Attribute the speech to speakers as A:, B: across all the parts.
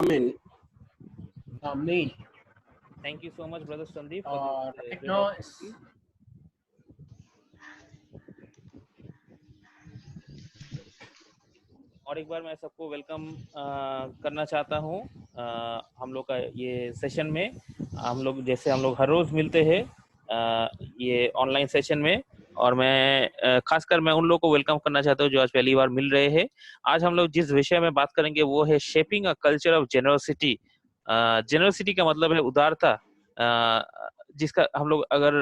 A: Amen.
B: Amen.
C: Thank you so much, Brother Sandeep, for
B: और
C: this
B: right
C: great
B: now
C: opportunity. और एक बार मैं सबको वेलकम करना चाहता हूँ हम लोग का ये सेशन में। हम लोग हर रोज़ मिलते हैं ये ऑनलाइन सेशन में, और मैं खासकर मैं उन लोगों को वेलकम करना चाहता हूँ जो आज पहली बार मिल रहे हैं। आज हम लोग जिस विषय में बात करेंगे वो है shaping a culture of generosity. Generosity का मतलब है उदारता, जिसका हम लोग अगर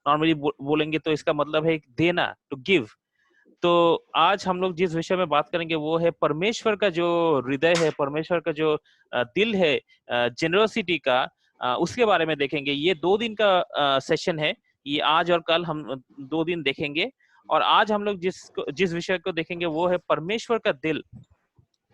C: नॉर्मली बोलेंगे तो इसका मतलब है देना, टू गिव। तो आज हम लोग जिस विषय में बात करेंगे वो है परमेश्वर का जो हृदय है, परमेश्वर का जो दिल है जेनरोसिटी का, उसके बारे में देखेंगे। ये 2 दिन का सेशन है, ये आज और कल हम 2 दिन देखेंगे। और आज हम लोग जिस विषय को देखेंगे वो है परमेश्वर का दिल,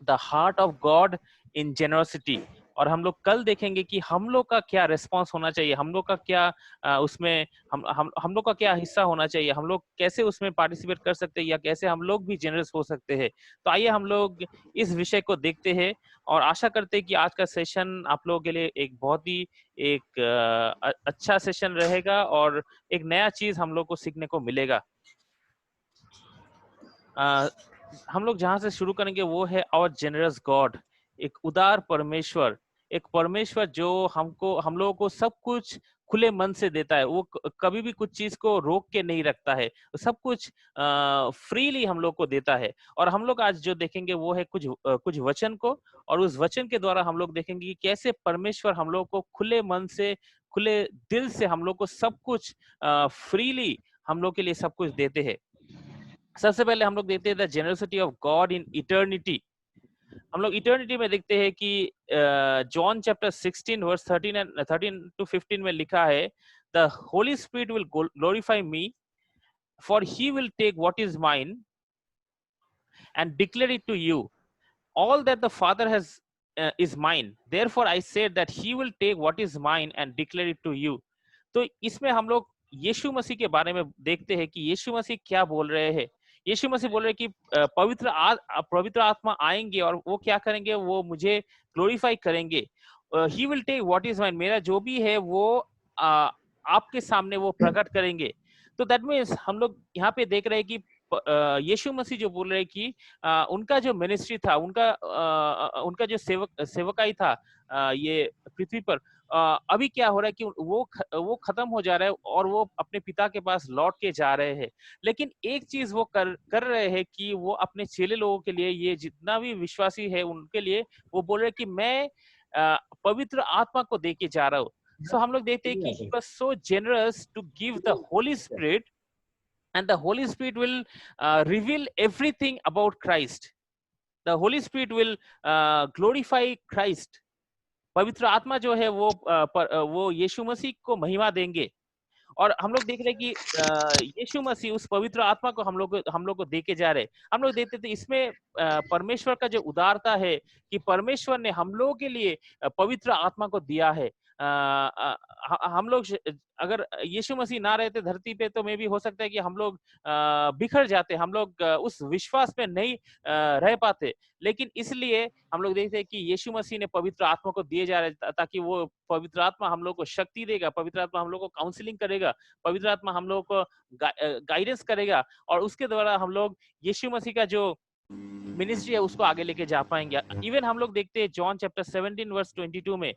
C: the heart of God in generosity. और हम लोग कल देखेंगे कि हम लोग का क्या रिस्पांस होना चाहिए, हम लोग का क्या उसमें हम लोग का क्या हिस्सा होना चाहिए, हम लोग कैसे उसमें पार्टिसिपेट कर सकते हैं, या कैसे हम लोग भी जेनरस हो सकते हैं। तो आइए हम लोग इस विषय को देखते हैं, और आशा करते हैं कि आज का सेशन आप लोगों के लिए एक बहुत ही एक अच्छा सेशन रहेगा, और एक नया चीज हम लोग को सीखने को मिलेगा। हम लोग जहां से शुरू करेंगे वो है आवर जेनरस गॉड, एक उदार परमेश्वर, एक परमेश्वर जो हम लोगों को सब कुछ खुले मन से देता है। वो कभी भी कुछ चीज को रोक के नहीं रखता है, सब कुछ फ्रीली हम लोग को देता है। और हम लोग आज जो देखेंगे वो है कुछ वचन को, और उस वचन के द्वारा हम लोग देखेंगे कि कैसे परमेश्वर हम लोग को खुले मन से, खुले दिल से हम लोग को सब कुछ फ्रीली हम लोग के लिए सब कुछ देते हैं। सबसे पहले हम लोग देखते हैं the generosity of God in eternity. हम लोग इटर्निटी में देखते हैं कि जॉन चैप्टर 16 वर्स 13 टू 15 में लिखा है, the holy spirit will glorify me, for he will take what is mine and declare it to you. All that the father has is mine, therefore I said that he will take what is mine and declare it to you। तो इसमें हम लोग यीशु मसीह के बारे में देखते हैं कि यीशु मसीह क्या बोल रहे हैं। यीशु मसीह बोल रहे हैं कि पवित्र आत्मा आएंगे और वो क्या करेंगे, वो मुझे ग्लोरीफाई करेंगे। He will take what is mine, मेरा जो भी है वो आपके सामने वो प्रकट करेंगे। तो दैट मीन्स हम लोग यहाँ पे देख रहे हैं कि यीशु मसीह जो बोल रहे हैं कि उनका जो मिनिस्ट्री था, उनका जो सेवकाई था ये पृथ्वी पर, अभी क्या हो रहा है कि वो खत्म हो जा रहा है, और वो अपने पिता के पास लौट के जा रहे हैं। लेकिन एक चीज वो कर रहे हैं कि वो अपने चेले लोगों के लिए, ये जितना भी विश्वासी है उनके लिए वो बोल रहे हैं कि मैं पवित्र आत्मा को दे के जा रहा हूँ। सो हम लोग देखते हैं कि he was so generous to give the Holy Spirit, and the Holy Spirit will reveal everything about Christ. The Holy Spirit will glorify Christ. पवित्र आत्मा जो है वो यीशु मसीह को महिमा देंगे। और हम लोग देख रहे हैं कि यीशु मसीह उस पवित्र आत्मा को हम लोग को दे के जा रहे। हम लोग देखते थे इसमें परमेश्वर का जो उदारता है कि परमेश्वर ने हम लोगों के लिए पवित्र आत्मा को दिया है। हम लोग अगर यीशु मसीह ना रहते धरती पे तो मे भी हो सकता है कि हम लोग बिखर जाते, हम लोग उस विश्वास में नहीं रह पाते। लेकिन इसलिए हम लोग देखते हैं कि यीशु मसीह ने पवित्र आत्मा को दिए जा रहे ताकि वो पवित्र आत्मा हम लोग को शक्ति देगा, पवित्र आत्मा हम लोग को काउंसलिंग करेगा, पवित्र आत्मा हम लोग को गाइडेंस करेगा, और उसके द्वारा हम लोग यीशु मसीह का जो मिनिस्ट्री है उसको आगे लेके जा पाएंगे। इवन हम लोग देखते हैं जॉन चैप्टर 17 वर्स 22 में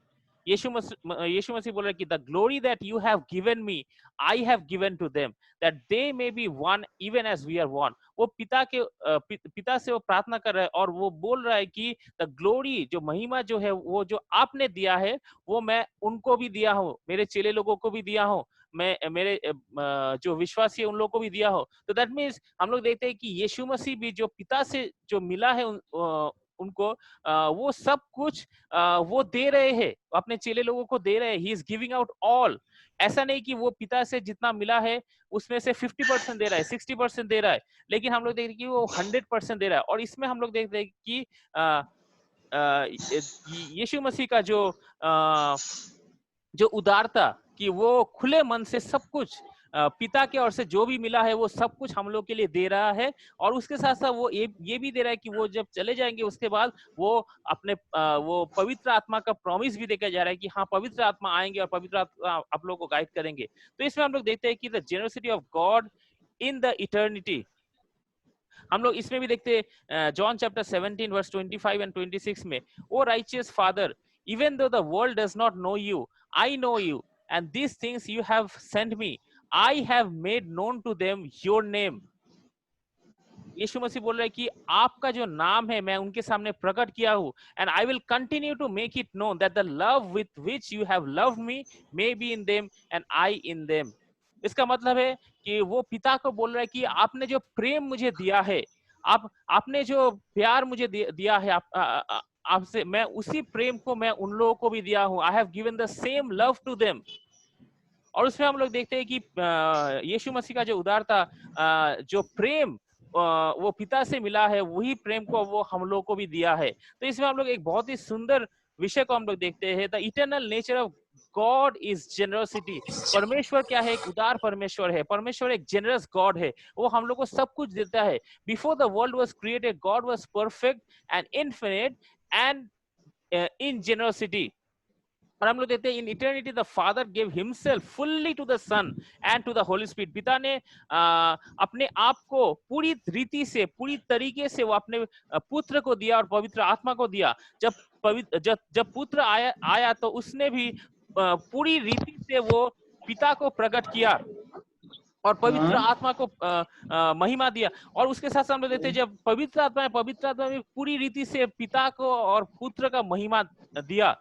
C: यीशु मसीह बोल रहे कि the glory that you have given me I have given to them that they may be one even as we are one. वो पिता से वो प्रार्थना कर रहा है, और वो बोल रहा है कि द ग्लोरी, जो महिमा जो है वो जो आपने दिया है वो मैं उनको भी दिया हूँ, मेरे चेले लोगों को भी दिया हूँ, मैं मेरे जो विश्वासी है उन लोगों को भी दिया हो। तो दैट मीन्स हम लोग देखते हैं कि यीशु मसीह भी जो पिता से जो मिला है उनको वो सब कुछ वो दे रहे हैं, अपने चेले लोगों को दे रहे हैं। He is giving out all. ऐसा नहीं कि वो पिता से जितना मिला है उसमें से 50% दे रहा है, 60% दे रहा है, लेकिन हम लोग देखते हैं कि वो 100% दे रहा है। और इसमें हम लोग देखते हैं कि यीशु मसीह का जो उदारता कि वो खुले मन से सब कुछ पिता के ओर से जो भी मिला है वो सब कुछ हम लोग के लिए दे रहा है, और उसके साथ साथ वो ये भी दे रहा है कि वो जब चले जाएंगे उसके बाद वो अपने वो पवित्र आत्मा का प्रॉमिस भी देकर जा रहा है कि हाँ, पवित्र आत्मा आएंगे और पवित्र आत्मा आप लोग को गाइड करेंगे। तो इसमें हम लोग देखते हैं कि the generosity of God in the eternity. हम लोग इसमें भी देखते हैं जॉन चैप्टर 17 वर्स 25 एंड 26 में, O righteous Father, even though the world does not know you, I know you, and this things you have sent me, I have made known to them your name. Yeshu Masih बोल रहे हैं कि आपका जो नाम है मैं उनके सामने प्रकट किया हूं, and I will continue to make it known that the love with which you have loved me may be in them and I in them. इसका मतलब है कि वो पिता को बोल रहा है कि आपने जो प्रेम मुझे दिया है, आपने जो प्यार मुझे दिया है आपसे, मैं उसी प्रेम को मैं उन लोगों को भी दिया हूं। I have given the same love to them. और उसमें हम लोग देखते हैं कि यीशु मसीह का जो उदारता, जो प्रेम वो पिता से मिला है, वही प्रेम को वो हम लोग को भी दिया है। तो इसमें हम लोग एक बहुत ही सुंदर विषय को हम लोग देखते हैं, the eternal nature of God is generosity. परमेश्वर क्या है? एक उदार परमेश्वर है। परमेश्वर एक जेनरस गॉड है, वो हम लोग को सब कुछ देता है। Before the world was created, God was perfect and infinite and in generosity. और हम लोग देखते हैं in eternity the father give himself fully to the son and to the holy spirit. पिता ने अपने आप को पूरी रीति से, पूरी तरीके से वो अपने पुत्र को दिया और पवित्र आत्मा को दिया। जब पुत्र आया तो उसने भी पूरी रीति से वो पिता को प्रकट किया और पवित्र आत्मा को महिमा दिया। और उसके साथ हम लोग देखते हैं जब पवित्र आत्मा में पूरी रीति से पिता को और पुत्र का महिमा दिया,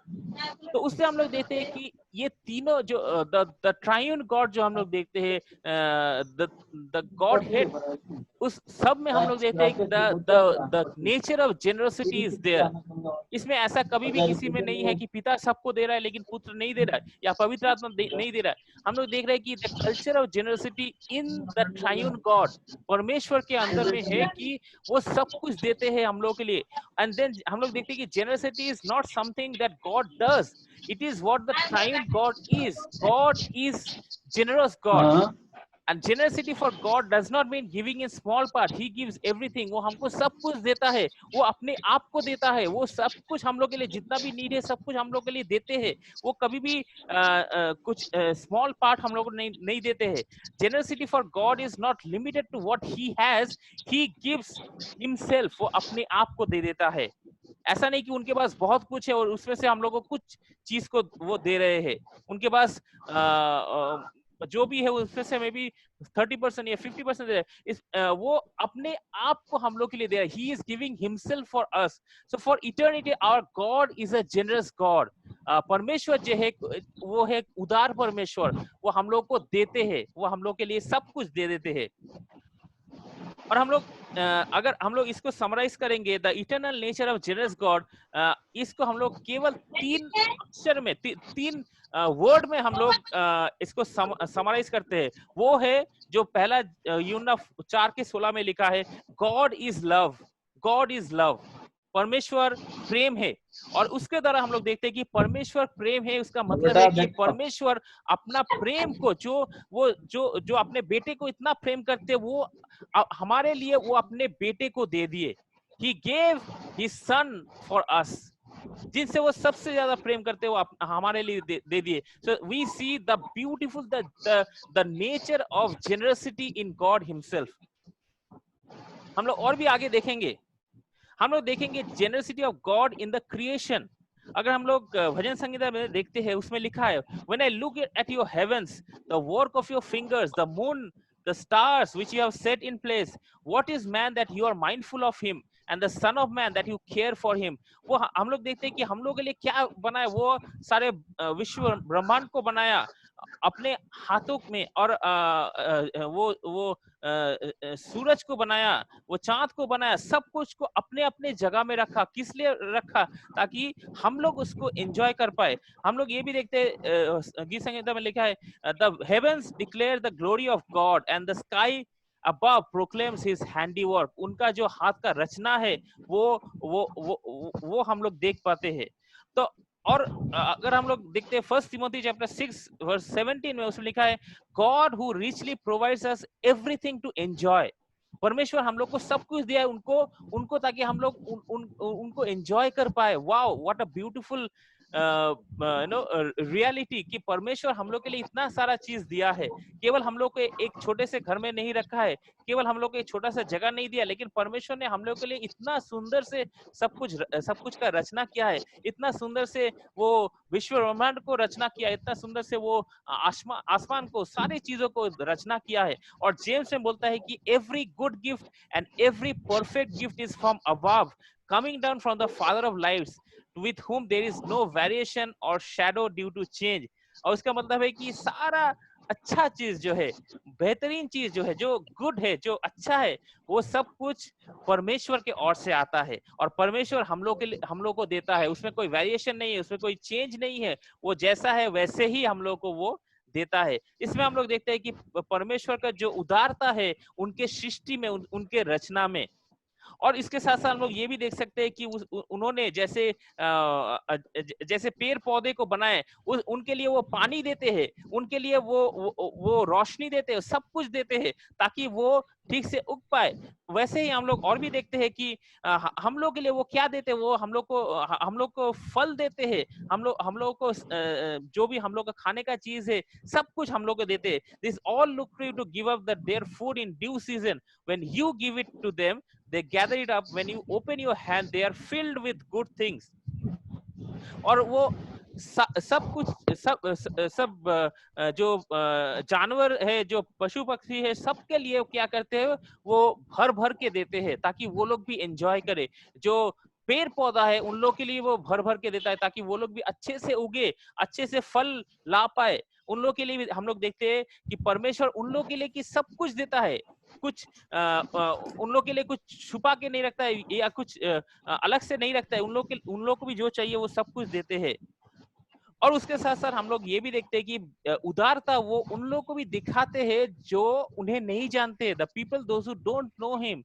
C: तो उससे हम लोग देखते हैं कि ये तीनों जो द ट्राइयून गॉड जो हम लोग देखते हैं, द गॉड हेड, उस सब में हम लोग देखते हैं the nature of generosity is there. इसमें ऐसा कभी भी किसी में नहीं है कि पिता सबको दे रहा है लेकिन पुत्र नहीं दे रहा है, या पवित्र आत्मा नहीं दे रहा है। हम लोग देख रहे हैं कि the culture of generosity in the triune God, परमेश्वर के अंदर में है कि वो सब कुछ देते हैं हम लोग के लिए। एंड देन हम लोग देखते हैं कि generosity is not something that God does, it is what the triune God is. God is generous God. And generosity for God does not mean giving in small part. He gives everything. वो हमको सब कुछ देता है, वो अपने आप को देता है, वो सब कुछ हम लोग के लिए जितना भी नीड है सब कुछ हम लोग के लिए देते हैं। वो कभी भी कुछ स्मॉल पार्ट हम लोग को नहीं देते हैं। Generosity for God is not limited to what he has. He gives himself. वो अपने आप को दे देता है। ऐसा नहीं कि उनके पास बहुत कुछ है और उसमें से हम लोग को कुछ चीज को वो दे रहे हैं। उनके पास जो भी है उसमें से मे बी 30% या 50% दे रहे हैं। वो अपने आप को हम लोग के लिए दे रहा है। He is giving himself for us. So for eternity our God is a generous God. परमेश्वर जो है वो है उदार परमेश्वर, वो हम लोग को देते हैं, वो हम लोग के लिए सब कुछ दे देते हैं। और हम लोग अगर हम लोग इसको समराइज करेंगे, the eternal nature of generous God, इसको हम लोग केवल 3 अक्षर में, 3 वर्ड में हम लोग इसको समराइज करते हैं। वो है जो पहला यूहन्ना 4:16 में लिखा है, God is love. God is love, परमेश्वर प्रेम है। और उसके द्वारा हम लोग देखते हैं कि परमेश्वर प्रेम है, उसका मतलब है कि परमेश्वर अपना प्रेम को जो अपने बेटे को इतना प्रेम करते, वो हमारे लिए वो अपने बेटे को दे दिए। He gave his son for us. जिनसे वो सबसे ज्यादा प्रेम करते हैं वो हमारे लिए दे दिए। So we see the beautiful the nature of generosity in God himself. हम लोग और भी आगे देखेंगे, हम लोग देखेंगे generosity of God in the creation. अगर हम लोग भजन संगीता में देखते हैं, उसमें लिखा है, when I look at your heavens, the work of your fingers, the moon, the stars which you have set in place, what is man that you are mindful of him, and the son of man that you care for him. वो हम लोग देखते हैं कि हम लोग के लिए क्या बनाया, वो सारे विश्व ब्रह्मांड को बनाया अपने हाथों में, और वो सूरज को बनाया, वो चांद को बनाया, सब कुछ को अपने अपने जगह में रखा। किस लिए रखा? ताकि हम लोग उसको एंजॉय कर पाए। हम लोग ये भी देखते हैं, गीत संगीता में लिखा है, the heavens declare the glory of God and the sky above proclaims his handiwork. उनका जो हाथ का रचना है वो हम लोग देख पाते हैं। तो और अगर हम लोग देखते हैं 1 तिमोथी चैप्टर 6 वर्स 17 में उसमें लिखा है, God who richly provides us everything to enjoy. परमेश्वर हम लोग को सब कुछ दिया है उनको उनको ताकि हम लोग उनको एंजॉय कर पाए। Wow, what a beautiful reality कि परमेश्वर हम लोग के लिए इतना सारा चीज दिया है। केवल हम लोग को एक छोटे से घर में नहीं रखा है, केवल हम लोग को एक छोटा सा जगह नहीं दिया, लेकिन परमेश्वर ने हम लोग के लिए इतना सुंदर से सब कुछ का रचना किया है। इतना सुंदर से वो विश्व ब्रह्मांड को रचना किया, इतना सुंदर से वो आसमान को, सारी चीजों को रचना किया है। और जेम्स में बोलता है कि every good gift and every perfect gift is from above, coming down from the father of lights, with whom there is no variation or shadow due to change। और उसका मतलब है कि सारा अच्छा चीज जो है, बेहतरीन चीज जो है, जो गुड है, जो अच्छा है, वो सब कुछ परमेश्वर के ओर से आता है। और परमेश्वर हम लोग को देता है। उसमें कोई वेरिएशन नहीं है, उसमें कोई चेंज नहीं है। वो जैसा है वैसे ही हम लोग को वो देता है। इसमें हम लोग देखते हैं कि परमेश्वर का जो उदारता है उनके सृष्टि में, उनके रचना में। और इसके साथ साथ हम लोग ये भी देख सकते हैं कि उन्होंने जैसे पेड़ पौधे को बनाए, उनके लिए वो पानी देते हैं, उनके लिए वो रोशनी देते हैं, सब कुछ देते हैं ताकि वो ठीक से उग पाए। वैसे ही हम लोग और भी देखते हैं कि हम लोग के लिए वो क्या देते हैं, वो हम लोग को फल देते हैं। हम लोग को जो भी हम लोग का खाने का चीज है सब कुछ हम लोग को देते हैं। This all look to give up their food in due season, when you give it to them they gather it up, when you open your hand they are filled with good things। और वो सब कुछ सब जो जानवर है, जो पशु पक्षी है, सबके लिए क्या करते हैं, वो भर भर के देते हैं ताकि वो लोग भी एंजॉय करे। जो पेड़ पौधा है उन लोग के लिए वो भर भर के देता है ताकि वो लोग भी अच्छे से उगे, अच्छे से फल ला पाए। उन लोग के लिए भी हम लोग देखते हैं कि परमेश्वर उन लोग के लिए कि सब कुछ देता है। कुछ उन लोग के लिए कुछ छुपा के नहीं रखता है या कुछ अलग से नहीं रखता है। उन लोग को भी जो चाहिए वो सब कुछ देते हैं। और उसके साथ साथ हम लोग ये भी देखते हैं कि उदारता वो उन लोग को भी दिखाते हैं जो उन्हें नहीं जानते। The people those who don't know him,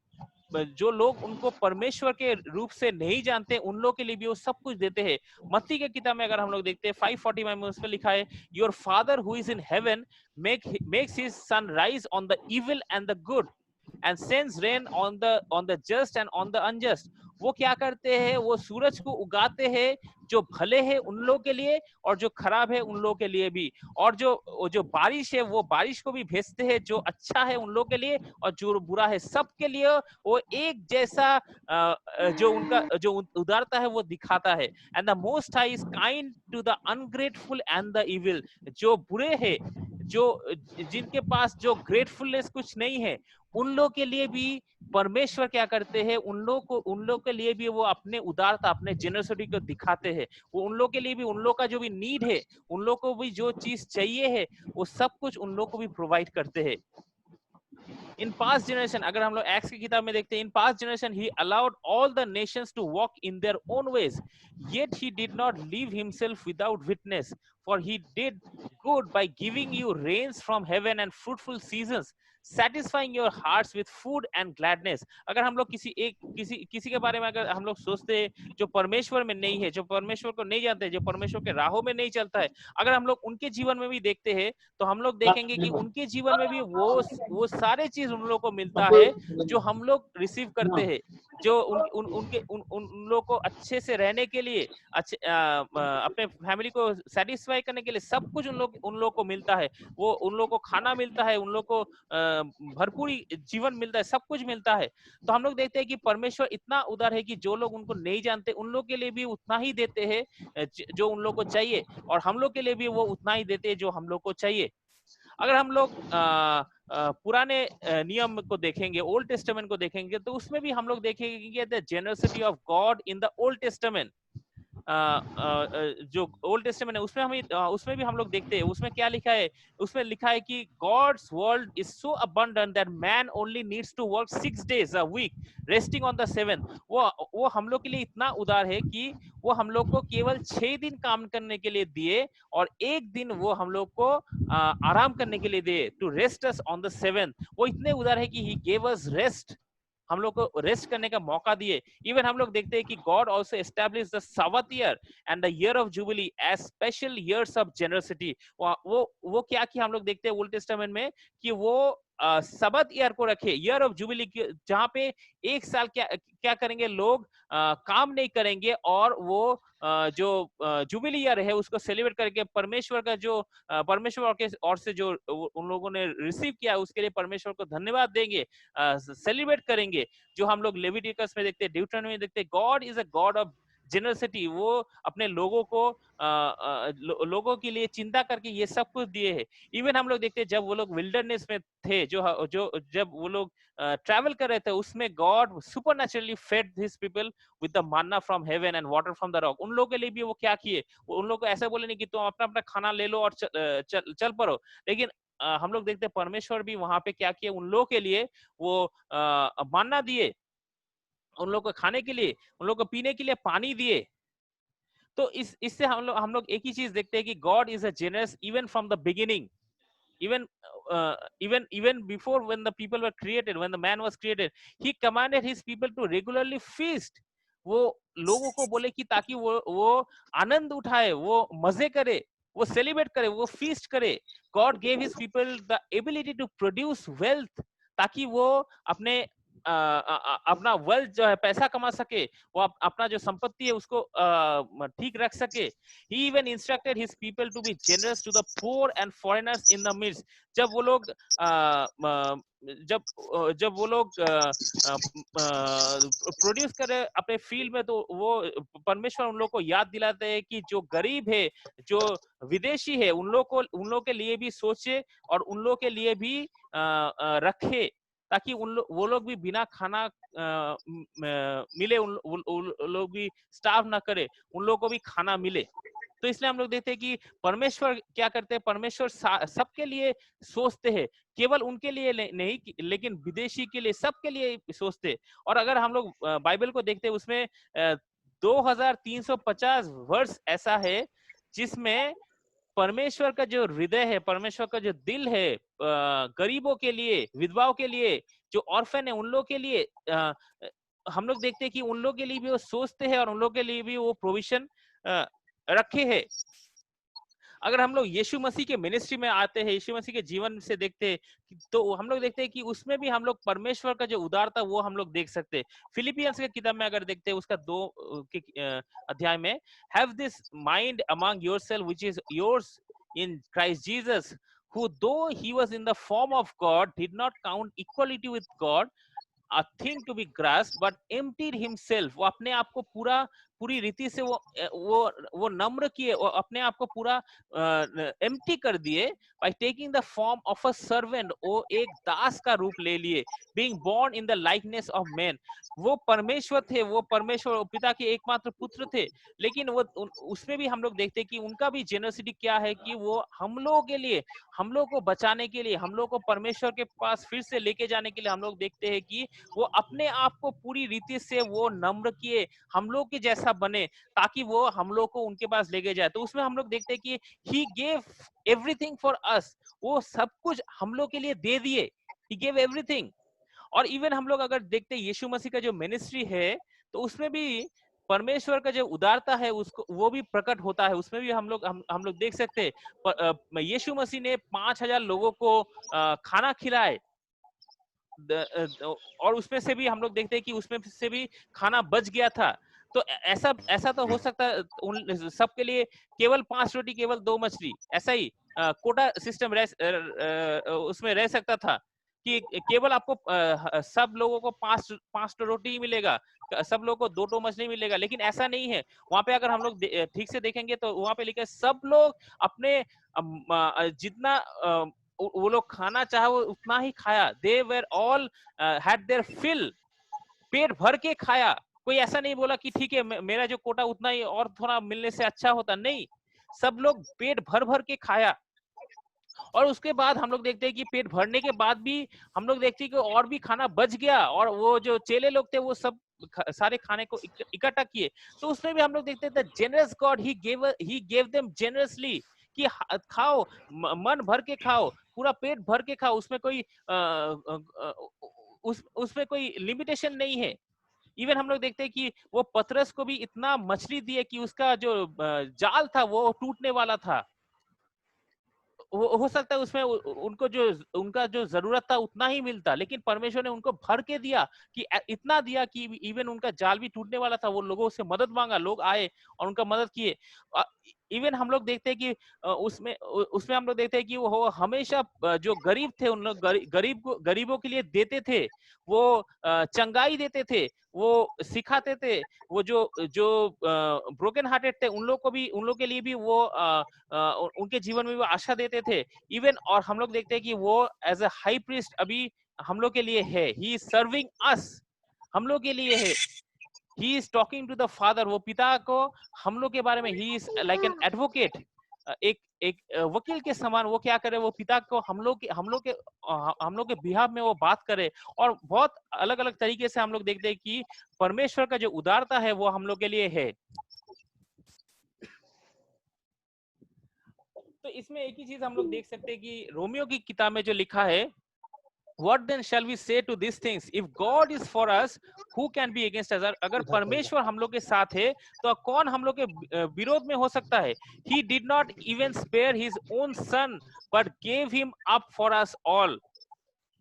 C: जो लोग उनको परमेश्वर के रूप से नहीं जानते, उन लोग के लिए भी वो सब कुछ देते हैं। मत्ती के किताब में अगर हम लोग देखते हैं 5:45 में उसमें लिखा है, your father who is in heaven makes his son rise on the evil and the good and sends rain on the just and on the unjust। वो क्या करते हैं, वो सूरज को उगाते हैं जो भले है उन लोगों के लिए और जो खराब है उन लोगों के लिए भी। और जो बारिश है वो बारिश को भी भेजते हैं, जो अच्छा है उन लोगों के लिए और जो बुरा है सबके लिए। वो एक जैसा जो उदारता है वो दिखाता है। And the most high is kind to the ungrateful and the evil. जो बुरे है, जिनके पास जो ग्रेटफुलनेस कुछ नहीं है, उन लोग के लिए भी परमेश्वर क्या करते हैं, उन लोग के लिए भी वो अपने उदारता, अपने जेनरसिटी को दिखाते हैं। वो उन लोग के लिए भी, उन लोग का जो भी नीड है, उन लोग को भी जो चीज चाहिए है, वो सब कुछ उन लोग को भी प्रोवाइड करते हैं। इन पास्ट जनरेशन, अगर हम लोग एक्स की किताब में देखते हैं, in past generation he allowed all the nations to walk in their own ways, yet he did not leave himself without witness, for he did good by giving you rains from heaven and fruitful seasons, satisfying your hearts with food and gladness। अगर हम लोग किसी के बारे में अगर हम लोग सोचते हैं जो परमेश्वर में नहीं है, जो परमेश्वर को नहीं जानते, जो परमेश्वर के राहों में नहीं चलता है, अगर हम लोग उनके जीवन में भी देखते हैं तो हम लोग देखेंगे कि उनके जीवन में भी वो सारे चीज उन लोग को मिलता है जो हम लोग रिसीव करते हैं। जो उन लोग को अच्छे से रहने के लिए, अपने फैमिली को सेटिस्फाई करने के लिए सब कुछ उन लोग को मिलता है। वो उन लोग को खाना मिलता है, उन लोग को भरपूर जीवन मिलता है, सब कुछ मिलता है। तो हम लोग देखते हैं कि परमेश्वर इतना उदार है कि जो लोग उनको नहीं जानते उन लोग के लिए भी उतना ही देते हैं जो उन लोग को चाहिए, और हम लोग के लिए भी वो उतना ही देते हैं जो हम लोग को चाहिए। अगर हम लोग पुराने नियम को देखेंगे, ओल्ड टेस्टामेंट को देखेंगे, तो उसमें भी हम लोग देखेंगे कि the generosity of God in the old testament, जो ओल्ड टेस्टामेंट है उसमें भी हम लोग देखते हैं। उसमें क्या लिखा है, उसमें लिखा है कि God's world is so abundant that man only needs to work 6 days a week, रेस्टिंग ऑन द 7th। वो हम लोग के लिए इतना उदार है कि वो हम लोग को केवल 6 दिन काम करने के लिए दिए और एक दिन वो हम लोग को आराम करने के लिए दिए, to rest us on the 7th। वो इतने उदार है कि ही गेव अस रेस्ट हम लोग को रेस्ट करने का मौका दिए। इवन हम लोग देखते हैं कि God also establish the sabbath year and the year of jubilee as special years of generosity. वो क्या कि हम लोग देखते हैं ओल्ड टेस्टामेंट में कि वो सबत ईयर को रखे, ईयर ऑफ जुबिली, जहां पे एक साल क्या क्या करेंगे लोग, काम नहीं करेंगे और वो जो जुबिली ईयर है उसको सेलिब्रेट करके परमेश्वर का जो परमेश्वर के और से जो उन लोगों ने रिसीव किया उसके लिए परमेश्वर को धन्यवाद देंगे, सेलिब्रेट करेंगे। जो हम लोग लेविटिकस में देखते हैं, ड्यूटरॉनमी में देखते हैं, God is a God of generosity. वो अपने लोगों को लोगों के लिए चिंता करके ये सब कुछ दिए है। इवन हम लोग देखते हैं जब वो लोग विल्डरनेस में थे, जो जो जब वो लोग ट्रैवल कर रहे थे, उसमें God supernaturally fed his people with the manna from heaven and water from the rock. उन लोगों के लिए भी वो क्या किए, उन लोगों को ऐसे बोले नहीं कि तुम अपना अपना खाना ले लो और चल पड़ो, लेकिन हम लोग देखते हैं परमेश्वर भी वहां पे क्या किए, उन लोगों के लिए वो मन्ना दिए, उन लोगों को खाने के लिए, उन लोगों को पीने के लिए पानी दिए। तो इससे हम लोग एक ही चीज देखते हैं कि God is a generous even from the beginning. even even before when the people were created, when the man was created, he commanded his people to regularly feast। वो लोगों को बोले कि ताकि वो आनंद उठाए, वो मजे करे, वो सेलिब्रेट करे, वो फीस्ट करे। God gave his people the ability to produce wealth, ताकि वो अपने अपना वेल्थ जो है पैसा कमा सके, वो अपना जो संपत्ति है उसको ठीक रख सके। He even instructed his people to be generous to the poor and foreigners in the midst। जब वो लोग जब वो लोग प्रोड्यूस करे अपने फील्ड में, तो वो परमेश्वर उन लोग को याद दिलाते हैं कि जो गरीब है, जो विदेशी है, उन लोग के लिए भी सोचे और उन लोग के लिए भी रखे, ताकि वो लोग भी बिना खाना मिले, उन लोग भी स्टार्व ना करे, उन लोग को भी खाना मिले। तो इसलिए हम लोग देखते हैं कि परमेश्वर क्या करते हैं, परमेश्वर सबके लिए सोचते हैं, केवल उनके लिए नहीं, लेकिन विदेशी के लिए, सबके लिए सोचते हैं। और अगर हम लोग बाइबल को देखते हैं, उसमें 2350 वर्ष ऐसा है जिसमें परमेश्वर का जो हृदय है, परमेश्वर का जो दिल है, गरीबों के लिए, विधवाओं के लिए, जो ऑर्फन है, उन लोगों के लिए हम लोग देखते हैं कि उन लोगों के लिए भी वो सोचते हैं और उन लोगों के लिए भी वो प्रोविजन रखे हैं। अगर हम लोग यीशु मसीह के मिनिस्ट्री में आते हैं, यीशु मसीह के जीवन से देखते हैं, तो हम लोग देखते हैं कि उसमें भी हम लोग परमेश्वर का जो उदारता वो हम लोग देख सकते हैं। फिलिपियंस के किताब में अगर देखते हैं, उसका 2 के अध्याय में, have this mind among yourself which is yours in Christ Jesus, who though he was in the form of God did not count equality with God a thing to be grasped but emptied himself। वो अपने आप को पूरी रीति से वो नम्र किए, वो अपने आप को पूरा एम्प्टी कर दिए। by taking the form of a servant, वो एक दास का रूप ले लिए। being born in the likeness of men। वो परमेश्वर थे, वो परमेश्वर पिता के एकमात्र पुत्र थे, लेकिन वो उसमें भी हम लोग देखते हैं कि उनका भी जेनरसिटी क्या है कि वो हम लोगों के लिए, हम लोग को बचाने के लिए, हम लोग को परमेश्वर के पास फिर से लेके जाने के लिए, हम लोग देखते हैं कि वो अपने आप को पूरी रीति से वो नम्र किए, हम लोग के जैसा बने, ताकि वो हम लोग को उनके पास लेके जाए। तो उसमें हम लोग देखते हैं कि he gave everything for us। वो सब कुछ हम लोग के लिए दे दिए। he gave everything। और इवन हम लोग अगर देखते हैं यीशु मसीह का जो मिनिस्ट्री है, तो उसमें भी परमेश्वर का जो उदारता है उसको वो भी प्रकट होता है। उसमें भी हम लोग देख सकते हैं यीशु मसीह ने 5000 लोगों को खाना खिलाए, और उसमें से भी हम लोग देखते हैं कि उसमें से भी खाना बच गया था। तो ऐसा तो हो सकता है उन सबके लिए केवल 5 रोटी, केवल 2 मछली, ऐसा ही कोटा सिस्टम उसमें रह सकता था कि केवल आपको सब लोगों को 5 रोटी ही मिलेगा, सब लोगों को 2 मछली मिलेगा, लेकिन ऐसा नहीं है। वहां पे अगर हम लोग ठीक से देखेंगे तो वहां पे लिखा है सब लोग अपने जितना वो लोग खाना चाहे वो उतना ही खाया। They were all had their fill, पेट भर के खाया। कोई ऐसा नहीं बोला कि ठीक है मेरा जो कोटा उतना ही और थोड़ा मिलने से अच्छा होता, नहीं, सब लोग पेट भर भर के खाया। और उसके बाद हम लोग देखते हैं कि पेट भरने के बाद भी हम लोग देखते हैं कि और भी खाना बच गया, और वो जो चेले लोग थे वो सब सारे खाने को इकट्ठा किए। तो उसमें भी हम लोग देखते हैं generous God, he gave them generously, कि खाओ, मन भर के खाओ, पूरा पेट भर के खाओ। उसमें कोई उसमें कोई लिमिटेशन नहीं है। इवन हम लोग देखते हैं कि वो पतरस को भी इतना मछली दिए कि उसका जो जाल था वो टूटने वाला था। हो सकता है उसमें उनको जो उनका जो जरूरत था उतना ही मिलता, लेकिन परमेश्वर ने उनको भर के दिया कि इतना दिया कि इवन उनका जाल भी टूटने वाला था। वो लोगों से मदद मांगा, लोग आए और उनका मदद किए। इवन हम लोग देखते हैं कि उसमें हम लोग देखते हैं कि वो हमेशा जो गरीब थे उन लोग गरीबों के लिए देते थे। वो चंगाई देते थे, वो सिखाते थे। वो जो जो ब्रोकन हार्टेड थे उन लोग के लिए भी वो उनके जीवन में वो आशा देते थे। इवन और हम लोग देखते हैं कि वो एज अ हाई प्रीस्ट अभी हम लोग के लिए है। ही इज सर्विंग अस, हम लोग के लिए है। He is talking to the father, वो पिता को हम लोग के बारे में, he is like an advocate, एक वकील के समान वो क्या करे, वो पिता को हम लोग के बिहाफ में वो बात करे। और बहुत अलग अलग तरीके से हम लोग देखते हैं कि परमेश्वर का जो उदारता है वो हम लोग के लिए है। तो इसमें एक ही चीज हम लोग देख सकते हैं कि रोमियो की किताब में जो लिखा है, What then shall we say to these things? If God is for us, who can be against us? अगर परमेश्वर हम लोग के साथ है तो कौन हम लोग के विरोध में हो सकता है? He did not even spare his own son, but gave him up for us all.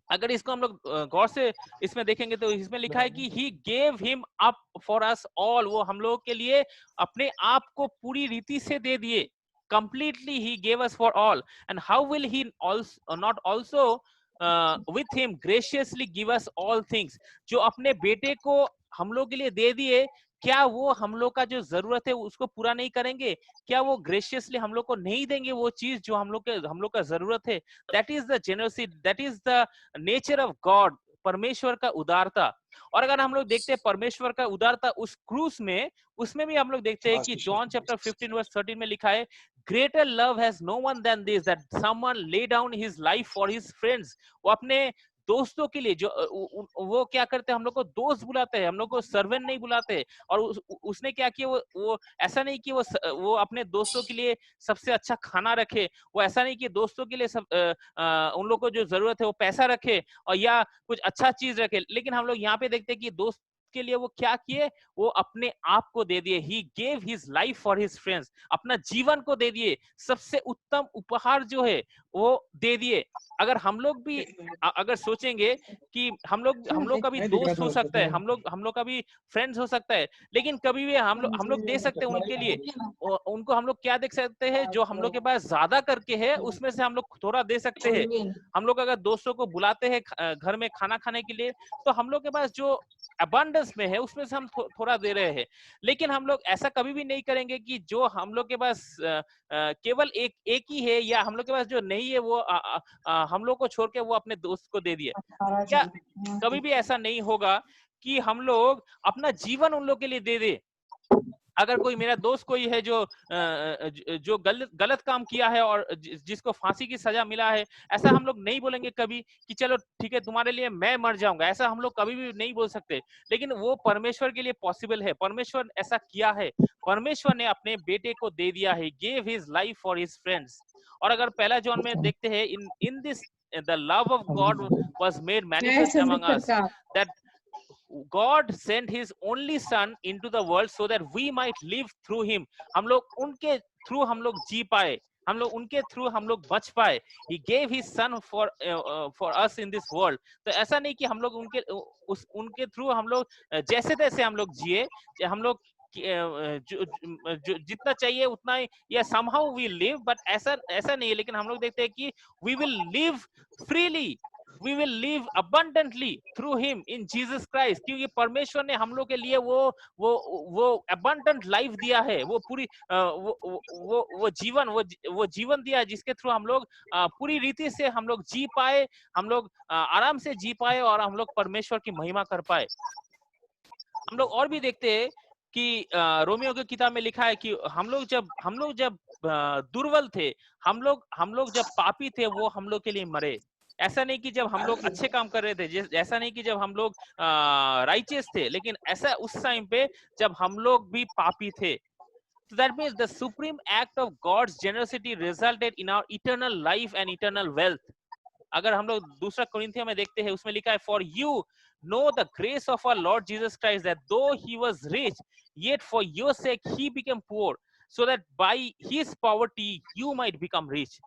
C: अगर इसको हम लोग गौर से इसमें देखेंगे तो इसमें लिखा है कि he gave him up for us all. वो हम लोग के लिए अपने आप को पूरी रीति से दे दिए। Completely he gave us for all. And how will he also not also with him graciously give us all things? जो अपने बेटे को हम लोग के लिए दे दिए, क्या वो हम लोग का जो जरूरत है उसको पूरा नहीं करेंगे? क्या वो ग्रेशियसली हम लोग को नहीं देंगे वो चीज जो हम लोग का जरूरत है? That is the generosity, that is the nature of God, परमेश्वर का उदारता। और अगर हम लोग देखते हैं परमेश्वर का उदारता उस क्रूस में, उसमें भी हम लोग देखते हैं कि जॉन चैप्टर 15 वर्स 13 में लिखा है, greater love has no one than this, that someone lay down his life for his friends. वो अपने दोस्तों के लिए जो वो क्या करते हैं, हम लोग को दोस्त बुलाते हैं, हम लोग को सर्वेंट नहीं बुलाते। और उसने क्या किया, वो ऐसा नहीं कि वो अपने दोस्तों के लिए सबसे अच्छा खाना रखे, वो ऐसा नहीं कि दोस्तों के लिए उन लोग को जो जरूरत है वो पैसा रखे और या कुछ अच्छा चीज रखे। लेकिन हम लोग यहाँ पे देखते हैं कि दोस्त के लिए वो क्या किए, वो अपने आप को दे दिए। He gave his life for his friends, अपना जीवन को दे दिए। सबसे उत्तम उपहार जो है वो दे दिए। अगर हम लोग भी अगर सोचेंगे कि हम लोग का भी दोस्त हो सकता है, हम लोग का भी फ्रेंड्स हो सकता है, लेकिन कभी भी हम लोग दे सकते हैं उनके लिए, उनको हम लोग क्या देख सकते हैं, जो हम लोग के पास ज्यादा करके है उसमें से हम लोग थोड़ा दे सकते हैं। हम लोग अगर दोस्तों को बुलाते हैं घर में खाना खाने के लिए, तो हम लोग के पास जो अबंडेंस में है उसमें से हम थोड़ा दे रहे हैं। लेकिन हम लोग ऐसा कभी भी नहीं करेंगे कि जो हम लोग के पास केवल एक ही है, या हम लोग के पास जो नहीं है वो हम लोग को छोड़ के वो अपने दोस्त को दे दिए। क्या कभी भी ऐसा नहीं होगा कि हम लोग अपना जीवन उन लोग के लिए दे दे? अगर कोई मेरा दोस्त कोई है जो गलत काम किया है और जिसको फांसी की सजा मिला है, ऐसा हम लोग नहीं बोलेंगे कभी कि चलो ठीक है तुम्हारे लिए मैं मर जाऊंगा, ऐसा हम लोग कभी भी नहीं बोल सकते। लेकिन वो परमेश्वर के लिए पॉसिबल है, परमेश्वर ऐसा किया है। परमेश्वर ने अपने बेटे को दे दिया है, gave his life for his friends. और अगर पहला जॉन में देखते हैं, in this the love of God was made manifest among us, that God sent his only son into the world so that we might live through him. हम लोग उनके through हम लोग जी पाए, हम लोग उनके थ्रू हम लोग बच पाए। He gave his son for us in this world. तो ऐसा नहीं कि हम लोग उनके थ्रू हम लोग जैसे तैसे हम लोग जिए, हम लोग जो जितना चाहिए उतना ही, या somehow we live, but ऐसा नहीं है। लेकिन हम लोग देखते हैं कि we will live freely, we will live abundantly through him in Jesus Christ, क्योंकि परमेश्वर ने हम लोग के लिए वो abundant life दिया है, वो पूरी वो जीवन दिया है जिसके थ्रू हम लोग पूरी रीति से हम लोग जी पाए, हम लोग आराम से जी पाए और हम लोग परमेश्वर की महिमा कर पाए। हम लोग और भी देखते हैं कि रोमियो की किताब में लिखा है कि हम लोग जब दुर्बल थे, हम लोग जब पापी थे, वो हम लोग के लिए मरे। ऐसा नहीं कि जब हम लोग अच्छे काम कर रहे थे, ऐसा नहीं कि जब हम लोग राइचियस थे, लेकिन ऐसा उस टाइम पे जब हम लोग भी पापी थे। So that means the supreme act of God's generosity resulted in our eternal life and eternal wealth. अगर हम लोग दूसरा कोरिन्थियों में देखते हैं, उसमें लिखा है, for you know the grace of our Lord Jesus Christ that though he was rich yet for your sake he became poor so that by his poverty you might become rich.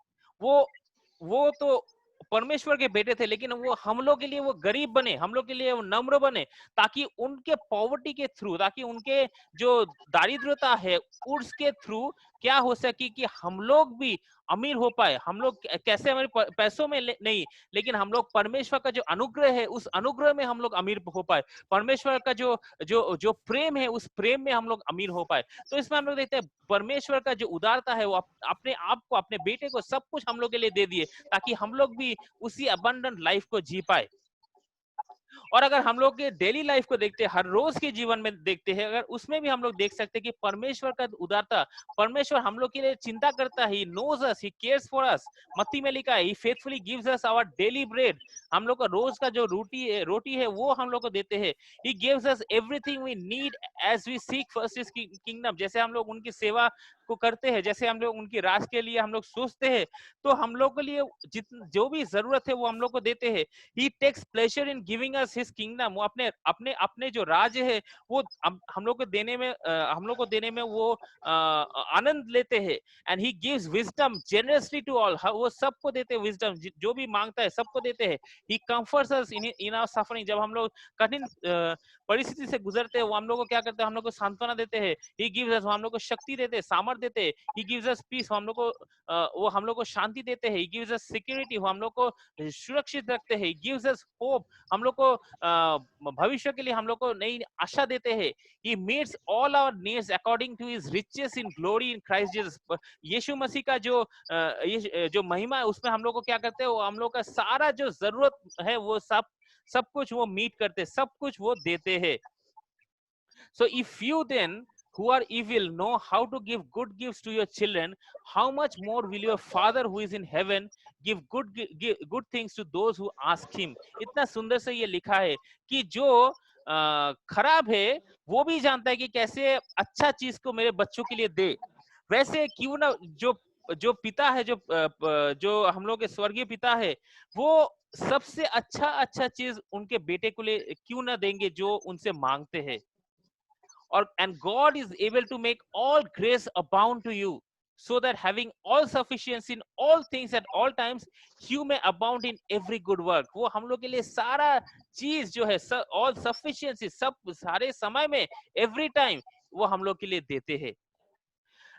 C: वो तो परमेश्वर के बेटे थे, लेकिन वो हम लोग के लिए वो गरीब बने, हम लोग के लिए वो नम्र बने, ताकि उनके पॉवर्टी के थ्रू, ताकि उनके जो दारिद्रता है उसके थ्रू क्या हो सके कि हम लोग भी अमीर हो पाए। हम लोग कैसे, हमारे पैसों में नहीं, लेकिन हम लोग परमेश्वर का जो अनुग्रह है उस अनुग्रह में हम लोग अमीर हो पाए। परमेश्वर का जो जो जो प्रेम है उस प्रेम में हम लोग अमीर हो पाए। तो इसमें हम लोग देखते हैं परमेश्वर का जो उदारता है, वो अपने आप को, अपने बेटे को सब कुछ हम लोग के लिए दे दिए, ताकि हम लोग भी उसी अबंडेंट लाइफ को जी पाए। और अगर हम लोग के डेली लाइफ को देखते हैं, हर रोज के जीवन में देखते हैं, अगर उसमें भी हम लोग देख सकते हैं कि परमेश्वर का उदारता, परमेश्वर हम लोग के लिए चिंता करता है, he knows us, he cares for us. मत्ती में लिखा है, he faithfully gives us our daily bread, हम लोग का रोज का जो रोटी है वो हम लोग को देते हैं। He gives us everything we need as we seek first his kingdom, जैसे हम लोग उनकी सेवा को करते हैं, जैसे हम लोग उनकी राज के लिए हम लोग सोचते हैं, तो हम लोग के लिए जो भी जरूरत है वो हम लोग को देते हैं। He takes pleasure in giving us his kingdom, वो अपने अपने अपने जो राज्य है वो हम लोग को देने में हम लोग को देने में वो आनंद लेते हैं। And he gives wisdom generously to all, वो सबको देते हैं wisdom, जो भी मांगता है सबको देते हैं। He comforts us in our suffering, जब हम लोग कठिन परिस्थिति से गुजरते हैं वो हम लोग को क्या करते हैं, हम लोग को सांत्वना देते हैं। He gives us, वो हम लोग को शक्ति देते हैं, सामर्थ देते हैं। He gives us peace, वो हम लोग को शांति देते हैं। He gives us security, वो हम लोग को सुरक्षित रखते हैं। Gives us hope, हम लोग को भविष्य के लिए हम लोग को नई आशा देते हैं। He meets all our needs according to his riches in glory in Christ Jesus, यीशु मसीह का जो महिमा है उसमें हम लोग को क्या करते हैं, वो हम लोग का सारा जो जरूरत है वो सब कुछ वो मीट करते, सब कुछ वो देते हैं। So if you then who are evil know how to give good gifts to your children, how much more will your Father who is in heaven give good things to those who ask him. इतना सुंदर से ये लिखा है कि जो खराब है वो भी जानता है कि कैसे अच्छा चीज को मेरे बच्चों के लिए दे। वैसे क्यों ना जो पिता है, जो हम लोग के स्वर्गीय पिता है, वो सबसे अच्छा चीज उनके बेटे को लिए क्यों ना देंगे जो उनसे मांगते हैं। और and God is able to make all grace abound to you, so that having all sufficiency in all things at all times you may abound in every good work. वो हम लोग के लिए सारा चीज जो है, all sufficiency, सब सारे समय में, every time वो हम लोग के लिए देते हैं।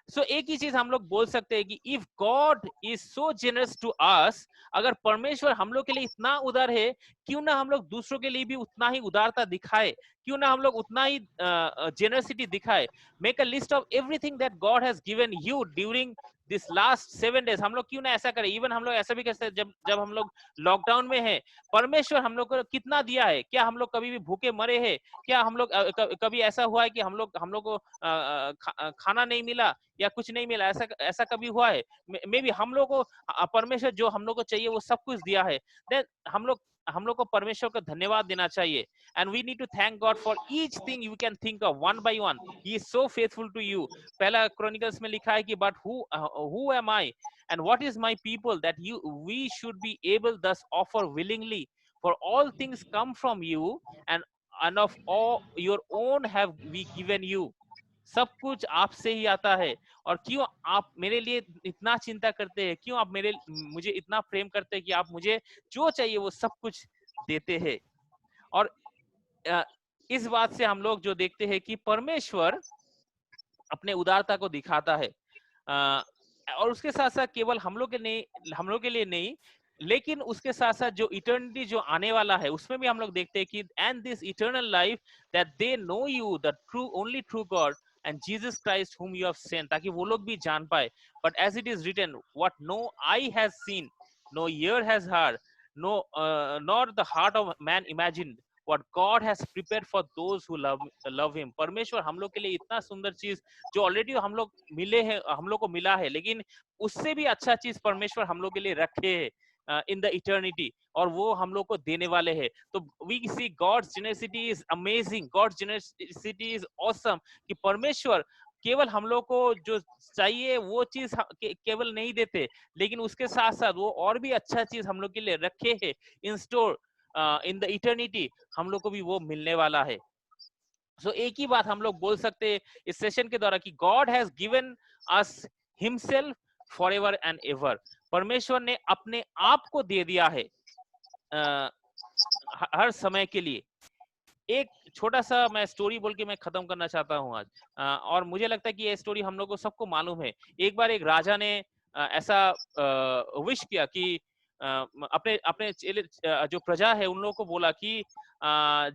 C: सो एक ही चीज हम लोग बोल सकते हैं कि if God is so generous to us, अगर परमेश्वर हम लोग के लिए इतना उदार है, क्यों ना हम लोग दूसरों के लिए भी उतना ही उदारता दिखाए, क्यों ना हम लोग उतना ही जेनरसिटी दिखाए। Make a list of everything that God has given you during this last 7 days, हम लोग क्यों ना ऐसा करें। इवन हम लोग ऐसा भी कर सकते हैं, जब हम लोग लॉकडाउन में हैं, परमेश्वर हम लोग को कितना दिया है। क्या हम लोग कभी भी भूखे मरे हैं? क्या हम लोग कभी ऐसा हुआ है कि हम लोग को खाना नहीं मिला या कुछ नहीं मिला? ऐसा कभी हुआ है? मे बी हम लोग को परमेश्वर जो हम लोग को चाहिए वो सब कुछ दिया है। देन हम लोग को परमेश्वर को धन्यवाद देना चाहिए। And we need to thank God for each thing you can think of one by one. He is so faithful to you. पहला क्रॉनिकल्स में लिखा है कि but who am I and what is my people that you we should be able thus offer willingly, for all things come from you and of all your own have we given you। सब कुछ आपसे ही आता है। और क्यों आप मेरे लिए इतना चिंता करते हैं, क्यों आप मुझे इतना प्रेम करते हैं कि आप मुझे जो चाहिए वो सब कुछ देते हैं। और इस बात से हम लोग जो देखते हैं कि परमेश्वर अपने उदारता को दिखाता है। और उसके साथ साथ केवल हम लोग के लिए नहीं, लेकिन उसके साथ साथ जो इटर्निटी जो आने वाला है उसमें भी हम लोग देखते हैं कि and this eternal life that they know you the only true God and Jesus Christ whom you have sent, ताकि वो लोग भी जान पाए। But as it is written, what no eye has seen, no ear has heard, no not the heart of man imagined what God has prepared for those who love him। परमेश्वर हम लोग के लिए इतना सुंदर चीज जो ऑलरेडी हम लोग को मिला है, लेकिन उससे भी अच्छा चीज परमेश्वर हम लोग के लिए रखे है इन द इटर्निटी, और वो हम लोग को देने वाले हैं। तो we see God's generosity is amazing, God's generosity is awesome, कि परमेश्वर केवल हम लोग को जो चाहिए वो चीज केवल नहीं देते, लेकिन उसके साथ साथ वो और भी अच्छा चीज हम लोग के लिए रखे है इन स्टोर इन द इटर्निटी, हम लोग को भी वो मिलने वाला है। सो एक ही बात हम लोग बोल सकते हैं इस सेशन के द्वारा कि God has given us himself for ever and ever. परमेश्वर ने अपने आप को दे दिया है हर समय के लिए। एक छोटा सा मैं स्टोरी बोल के मैं खत्म करना चाहता हूँ आज। और मुझे लगता है कि ये स्टोरी हम लोग को सबको मालूम है। एक बार एक राजा ने ऐसा विश किया कि अपने अपने जो प्रजा है उन लोगों को बोला कि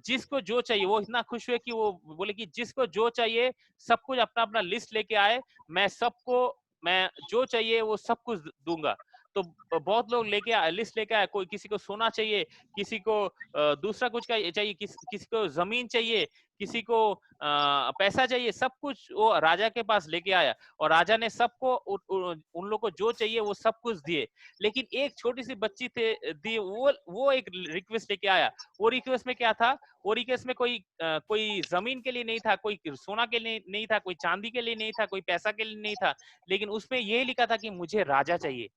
C: जिसको जो चाहिए, वो इतना खुश हुए कि वो बोले कि जिसको जो चाहिए सब कुछ अपना अपना लिस्ट लेके आए, मैं जो चाहिए वो सब कुछ दूंगा। तो बहुत लोग लिस्ट लेके आए। कोई किसी को सोना चाहिए, किसी को दूसरा कुछ का चाहिए, किसी को जमीन चाहिए, किसी को पैसा चाहिए, सब कुछ वो राजा के पास लेके आया। और राजा ने सबको उन लोग को जो चाहिए वो सब कुछ दिए। लेकिन एक छोटी सी बच्ची दी, वो एक रिक्वेस्ट लेके आया। वो रिक्वेस्ट में क्या था? वो रिक्वेस्ट में कोई जमीन के लिए नहीं था, कोई सोना के लिए नहीं था, कोई चांदी के लिए नहीं था, कोई पैसा के लिए नहीं था, लेकिन उसमें ये लिखा था कि मुझे राजा चाहिए,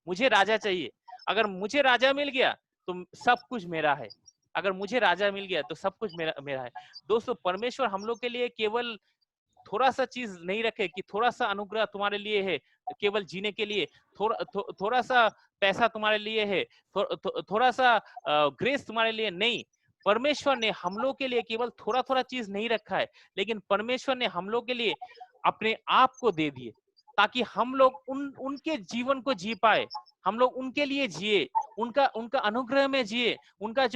C: मुझे राजा चाहिए। अगर मुझे राजा मिल गया तो सब कुछ मेरा है। अगर मुझे राजा मिल गया तो सब कुछ मेरा मेरा है। दोस्तों, परमेश्वर हम लोग के लिए केवल थोड़ा सा चीज नहीं रखे कि थोड़ा सा अनुग्रह तुम्हारे लिए है केवल जीने के लिए, थोड़ा सा पैसा तुम्हारे लिए है, थोड़ा सा ग्रेस तुम्हारे लिए नहीं। परमेश्वर ने हम लोग के लिए केवल थोड़ा थोड़ा चीज नहीं रखा है, लेकिन परमेश्वर ने हम लोग के लिए अपने आप को दे दिए ताकि हम लोग उनके जीवन को जी पाए। हम लोग उनके लिए जिए, उनका उनका अनुग्रह में जिए, उनका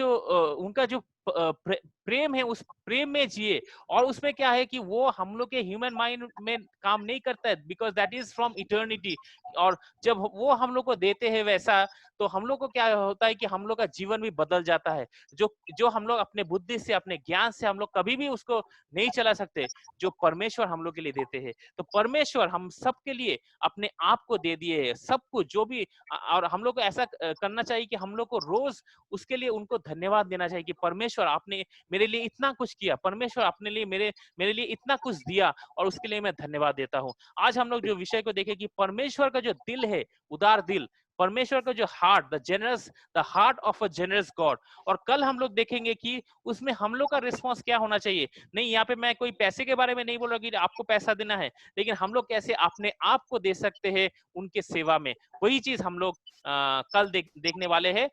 C: जो प्रेम है उस प्रेम में जिए। और उसमें क्या है कि वो हम लोग के ह्यूमन माइंड में काम नहीं करता है, because that is from eternity. और जब वो हम लोग को देते हैं वैसा, तो हम लोग को क्या होता है कि हम लोग का जीवन भी बदल जाता है। जो जो हम लोग अपने बुद्धि से, अपने ज्ञान से हम लोग कभी भी उसको नहीं चला सकते, जो परमेश्वर हम लोग के लिए देते हैं। तो परमेश्वर हम सबके लिए अपने आप को दे दिए है, सब कुछ जो भी। और हम लोग को ऐसा करना चाहिए कि हम लोग को रोज उसके लिए उनको धन्यवाद देना चाहिए कि परमेश्वर आपने मेरे लिए इतना कुछ किया, परमेश्वर अपने लिए मेरे लिए इतना कुछ दिया, और उसके लिए मैं धन्यवाद देता हूँ। आज हम लोग जो विषय को देखें कि परमेश्वर का जो दिल है, उदार दिल, परमेश्वर का जो heart, the heart of a generous God. और कल हम लोग देखेंगे कि उसमें हम लोग का रिस्पॉन्स क्या होना चाहिए। नहीं, यहाँ पे मैं कोई पैसे के बारे में नहीं बोल रहा कि आपको पैसा देना है, लेकिन हम लोग कैसे अपने आप को दे सकते हैं उनके सेवा में, वही चीज हम लोग कल देखने वाले हैं।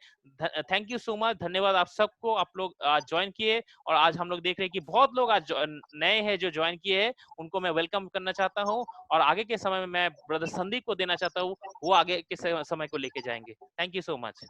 C: थैंक यू सो मच, धन्यवाद आप सबको, आप लोग ज्वाइन किए। और आज हम लोग देख रहे हैं कि बहुत लोग आज नए हैं जो ज्वाइन किए हैं, उनको मैं वेलकम करना चाहता हूँ। और आगे के समय में मैं ब्रदर संदीप को देना चाहता हूँ, वो आगे के समय को लेके जाएंगे। Thank you so much.